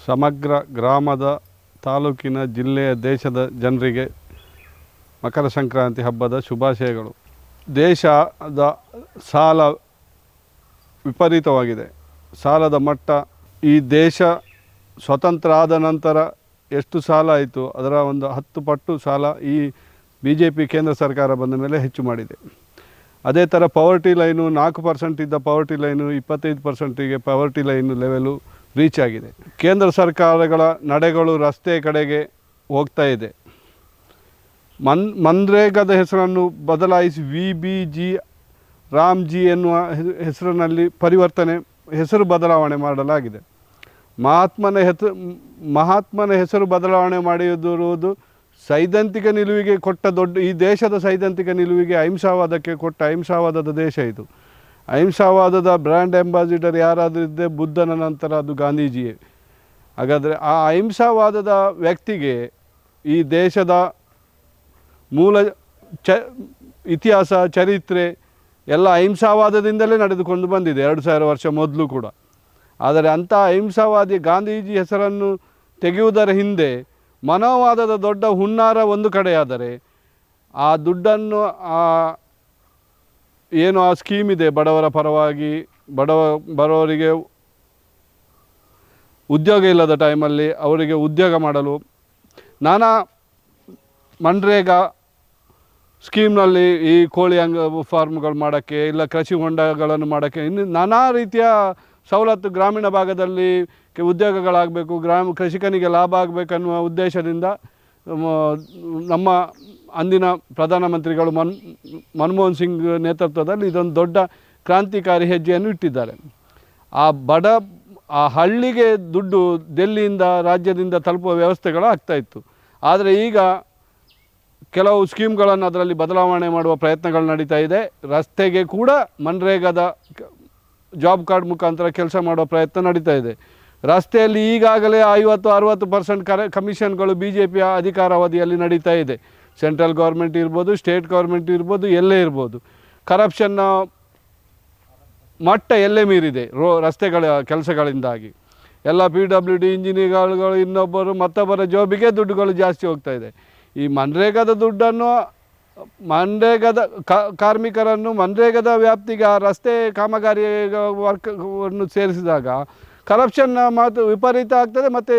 ಸಮಗ್ರ ಗ್ರಾಮದ ತಾಲೂಕಿನ ಜಿಲ್ಲೆಯ ದೇಶದ ಜನರಿಗೆ ಮಕರ ಸಂಕ್ರಾಂತಿ ಹಬ್ಬದ ಶುಭಾಶಯಗಳು. ದೇಶದ ಸಾಲ ವಿಪರೀತವಾಗಿದೆ. ಸಾಲದ ಮಟ್ಟ ಈ ದೇಶ ಸ್ವತಂತ್ರ ಆದ ನಂತರ ಎಷ್ಟು ಸಾಲ ಆಯಿತು ಅದರ ಒಂದು 10 ಪಟ್ಟು ಸಾಲ ಈ BJP ಕೇಂದ್ರ ಸರ್ಕಾರ ಬಂದ ಮೇಲೆ ಹೆಚ್ಚು ಮಾಡಿದೆ. ಅದೇ ಥರ ಪವರ್ಟಿ ಲೈನು 4% ಇದ್ದ ಪವರ್ಟಿ ಲೈನು 25%ಗೆ ಪವರ್ಟಿ ಲೈನು ಲೆವೆಲು ರೀಚ್ ಆಗಿದೆ. ಕೇಂದ್ರ ಸರ್ಕಾರಗಳ ನಡೆಗಳು ರಸ್ತೆ ಕಡೆಗೆ ಹೋಗ್ತಾ ಇದೆ. ಮನ್ರೇಗಾದ ಹೆಸರನ್ನು ಬದಲಾಯಿಸಿ VBG ರಾಮ್ಜಿ ಎನ್ನುವ ಹೆಸರಿನಲ್ಲಿ ಹೆಸರು ಬದಲಾವಣೆ ಮಾಡಲಾಗಿದೆ. ಮಹಾತ್ಮನ ಹೆಸರು ಬದಲಾವಣೆ ಮಾಡಿರುವುದು ಸೈದ್ಧಾಂತಿಕ ನಿಲುವಿಗೆ ಕೊಟ್ಟ ಈ ದೇಶದ ಸೈದ್ಧಾಂತಿಕ ನಿಲುವಿಗೆ ಅಹಿಂಸಾವಾದಕ್ಕೆ ಕೊಟ್ಟ ಅಹಿಂಸಾವಾದದ ದೇಶ ಇದು. ಅಹಿಂಸಾವಾದದ ಬ್ರ್ಯಾಂಡ್ ಅಂಬಾಸಿಡರ್ ಯಾರಾದರೂ ಇದ್ದರೆ ಬುದ್ಧನ ನಂತರ ಅದು ಗಾಂಧೀಜಿಯೇ. ಹಾಗಾದರೆ ಆ ಅಹಿಂಸಾವಾದದ ವ್ಯಕ್ತಿಗೆ ಈ ದೇಶದ ಮೂಲ ಇತಿಹಾಸ ಚರಿತ್ರೆ ಎಲ್ಲ ಅಹಿಂಸಾವಾದದಿಂದಲೇ ನಡೆದುಕೊಂಡು ಬಂದಿದೆ 2000 ವರ್ಷ ಮೊದಲು ಕೂಡ. ಆದರೆ ಅಂಥ ಅಹಿಂಸಾವಾದಿ ಗಾಂಧೀಜಿ ಹೆಸರನ್ನು ತೆಗೆಯುವುದರ ಹಿಂದೆ ಮನೋವಾದದ ದೊಡ್ಡ ಹುನ್ನಾರ ಒಂದು ಕಡೆಯಾದರೆ, ಆ ದುಡ್ಡನ್ನು ಏನು ಆ ಸ್ಕೀಮ್ ಇದೆ ಬಡವರ ಪರವಾಗಿ, ಬಡವರಿಗೆ ಉದ್ಯೋಗ ಇಲ್ಲದ ಟೈಮಲ್ಲಿ ಅವರಿಗೆ ಉದ್ಯೋಗ ಮಾಡಲು ನಾನಾ ಮನ್ರೇಗಾ ಸ್ಕೀಮ್ನಲ್ಲಿ ಈ ಕೋಳಿ ಫಾರ್ಮ್ಗಳು ಮಾಡೋಕ್ಕೆ, ಇಲ್ಲ ಕೃಷಿ ಹೊಂಡಗಳನ್ನು ಮಾಡೋಕ್ಕೆ, ಇನ್ನು ನಾನಾ ರೀತಿಯ ಸವಲತ್ತು ಗ್ರಾಮೀಣ ಭಾಗದಲ್ಲಿ ಉದ್ಯೋಗಗಳಾಗಬೇಕು, ಕೃಷಿಕನಿಗೆ ಲಾಭ ಆಗಬೇಕನ್ನುವ ಉದ್ದೇಶದಿಂದ ನಮ್ಮ ಅಂದಿನ ಪ್ರಧಾನಮಂತ್ರಿಗಳು ಮನಮೋಹನ್ ಸಿಂಗ್ ನೇತೃತ್ವದಲ್ಲಿ ಇದೊಂದು ದೊಡ್ಡ ಕ್ರಾಂತಿಕಾರಿ ಹೆಜ್ಜೆಯನ್ನು ಇಟ್ಟಿದ್ದಾರೆ. ಆ ಹಳ್ಳಿಗೆ ದುಡ್ಡು ಡೆಲ್ಲಿಯಿಂದ ರಾಜ್ಯದಿಂದ ತಲುಪುವ ವ್ಯವಸ್ಥೆಗಳು ಆಗ್ತಾಯಿತ್ತು. ಆದರೆ ಈಗ ಕೆಲವು ಸ್ಕೀಮ್ಗಳನ್ನು ಅದರಲ್ಲಿ ಬದಲಾವಣೆ ಮಾಡುವ ಪ್ರಯತ್ನಗಳು ನಡೀತಾ ಇದೆ. ರಸ್ತೆಗೆ ಕೂಡ ಮನ್ರೇಗಾದ ಜಾಬ್ ಕಾರ್ಡ್ ಮುಖಾಂತರ ಕೆಲಸ ಮಾಡುವ ಪ್ರಯತ್ನ ನಡೀತಾ ಇದೆ. ರಸ್ತೆಯಲ್ಲಿ ಈಗಾಗಲೇ 50-60% ಕಮಿಷನ್ಗಳು BJPಯ ಅಧಿಕಾರಾವಧಿಯಲ್ಲಿ ನಡೀತಾ ಇದೆ. ಸೆಂಟ್ರಲ್ ಗೌರ್ಮೆಂಟ್ ಇರ್ಬೋದು, ಸ್ಟೇಟ್ ಗೌರ್ಮೆಂಟ್ ಇರ್ಬೋದು, ಎಲ್ಲೇ ಇರ್ಬೋದು. ಕರಪ್ಷನ್ನ ಮಟ್ಟ ಎಲ್ಲೇ ಮೀರಿದೆ ರಸ್ತೆಗಳ ಕೆಲಸಗಳಿಂದಾಗಿ. ಎಲ್ಲ PWD ಇಂಜಿನಿಯರ್ಗಳು ಮತ್ತೊಬ್ಬರ ಜಾಬಿಗೆ ದುಡ್ಡುಗಳು ಜಾಸ್ತಿ ಹೋಗ್ತಾ ಇದೆ. ಈ ಮನ್ರೇಗಾದ ದುಡ್ಡನ್ನು ಕಾರ್ಮಿಕರನ್ನು ಮನ್ರೇಗಾದ ವ್ಯಾಪ್ತಿಗೆ ಆ ರಸ್ತೆ ಕಾಮಗಾರಿ ವರ್ಕನ್ನು ಸೇರಿಸಿದಾಗ ಕರಪ್ಷನ್ನ ಮಾತು ವಿಪರೀತ ಆಗ್ತದೆ. ಮತ್ತು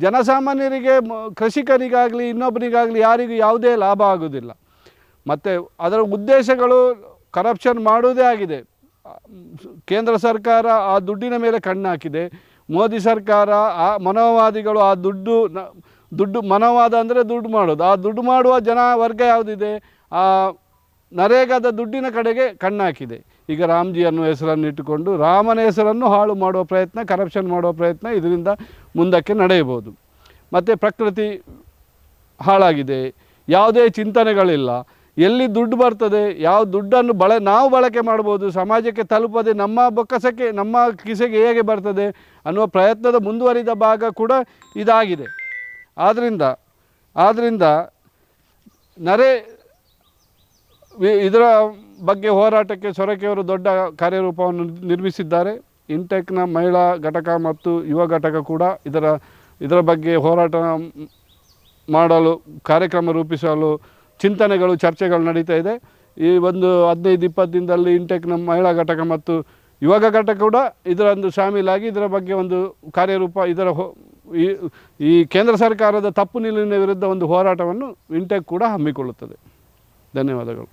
ಜನಸಾಮಾನ್ಯರಿಗೆ, ಕೃಷಿಕರಿಗಾಗಲಿ ಇನ್ನೊಬ್ಬರಿಗಾಗಲಿ ಯಾರಿಗೂ ಯಾವುದೇ ಲಾಭ ಆಗೋದಿಲ್ಲ. ಮತ್ತು ಅದರ ಉದ್ದೇಶಗಳು ಕರಪ್ಷನ್ ಮಾಡುವುದೇ ಆಗಿದೆ. ಕೇಂದ್ರ ಸರ್ಕಾರ ಆ ದುಡ್ಡಿನ ಮೇಲೆ ಕಣ್ಣು ಹಾಕಿದೆ. ಮೋದಿ ಸರ್ಕಾರ ಆ ಮನೋವಾದಿಗಳು ಆ ದುಡ್ಡು ಮನೋವಾದ ಅಂದರೆ ದುಡ್ಡು ಮಾಡೋದು, ಆ ದುಡ್ಡು ಮಾಡುವ ವರ್ಗ ಯಾವುದಿದೆ ಆ ನರೇಗಾದ ದುಡ್ಡಿನ ಕಡೆಗೆ ಕಣ್ಣು ಹಾಕಿದೆ. ಈಗ ರಾಮ್ಜಿ ಅನ್ನುವ ಹೆಸರನ್ನು ಇಟ್ಟುಕೊಂಡು ರಾಮನ ಹೆಸರನ್ನು ಹಾಳು ಮಾಡುವ ಪ್ರಯತ್ನ, ಕರಪ್ಷನ್ ಮಾಡುವ ಪ್ರಯತ್ನ ಇದರಿಂದ ಮುಂದಕ್ಕೆ ನಡೆಯಬಹುದು. ಮತ್ತು ಪ್ರಕೃತಿ ಹಾಳಾಗಿದೆ, ಯಾವುದೇ ಚಿಂತನೆಗಳಿಲ್ಲ. ಎಲ್ಲಿ ದುಡ್ಡು ಬರ್ತದೆ, ಯಾವ ದುಡ್ಡನ್ನು ನಾವು ಬಳಕೆ ಮಾಡ್ಬೋದು, ಸಮಾಜಕ್ಕೆ ತಲುಪದೆ ನಮ್ಮ ಬೊಕ್ಕಸಕ್ಕೆ ನಮ್ಮ ಕಿಸೆಗೆ ಹೇಗೆ ಬರ್ತದೆ ಅನ್ನುವ ಪ್ರಯತ್ನದ ಮುಂದುವರಿದ ಭಾಗ ಕೂಡ ಇದಾಗಿದೆ. ಆದ್ದರಿಂದ ಇದರ ಬಗ್ಗೆ ಹೋರಾಟಕ್ಕೆ ಸೊರಕೆಯವರು ದೊಡ್ಡ ಕಾರ್ಯರೂಪವನ್ನು ನಿರ್ಮಿಸಿದ್ದಾರೆ. ಇಂಟೆಕ್ನ ಮಹಿಳಾ ಘಟಕ ಮತ್ತು ಯುವ ಘಟಕ ಕೂಡ ಇದರ ಬಗ್ಗೆ ಹೋರಾಟ ಮಾಡಲು, ಕಾರ್ಯಕ್ರಮ ರೂಪಿಸಲು ಚಿಂತನೆಗಳು, ಚರ್ಚೆಗಳು ನಡೀತಾ ಇದೆ. ಈ ಒಂದು 15-20 ದಿನದಲ್ಲಿ ಇಂಟೆಕ್ನ ಮಹಿಳಾ ಘಟಕ ಮತ್ತು ಯುವ ಘಟಕ ಕೂಡ ಇದರೊಂದು ಶಾಮೀಲಾಗಿ ಇದರ ಬಗ್ಗೆ ಒಂದು ಕಾರ್ಯರೂಪ, ಈ ಕೇಂದ್ರ ಸರ್ಕಾರದ ತಪ್ಪು ನಿಲುವಿನ ವಿರುದ್ಧ ಒಂದು ಹೋರಾಟವನ್ನು ಇಂಟೆಕ್ ಕೂಡ ಹಮ್ಮಿಕೊಳ್ಳುತ್ತದೆ. ಧನ್ಯವಾದಗಳು.